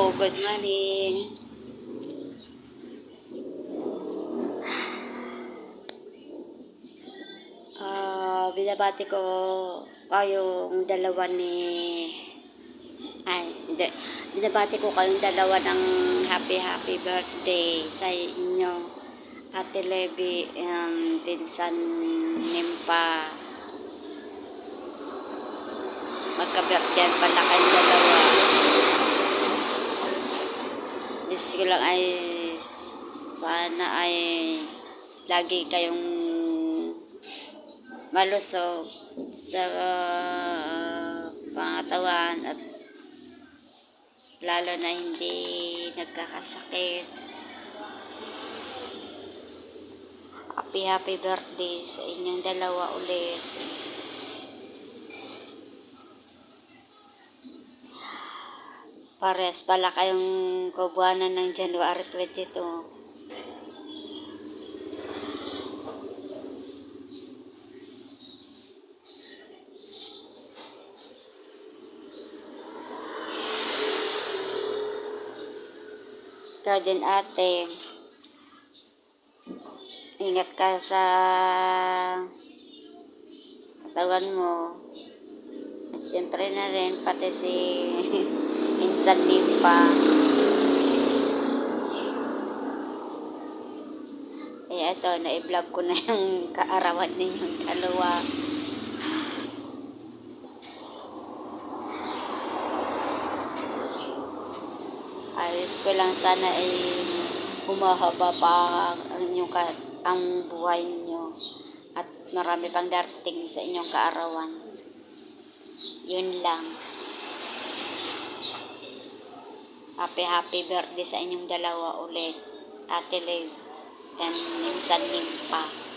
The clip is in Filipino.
good morning. Binabati ko kayong dalawa hindi. Binabati ko kayong dalawa ng happy birthday sa inyo, Ate Levi and Pinsan Nimpa. Magka-birthday pala kayong dalawa. Diyos ko lang ay sana ay lagi kayong malusog sa pangatawan at lalo na hindi nagkakasakit. Happy birthday sa inyong dalawa ulit. Pares pala kayong kabuanan ng January 22. Ikaw din, ate. Ingat ka sa katawan mo. At syempre na rin, pati si Insan Nimpa. Kaya ito, na-vlog ko na yung kaarawan ninyong dalawa. Ayos ko lang sana ay humahaba pa ang buhay nyo at marami pang darating sa inyong kaarawan. Yun lang. Happy birthday sa inyong dalawa ulit, Ate Lev and Insan Nimpa.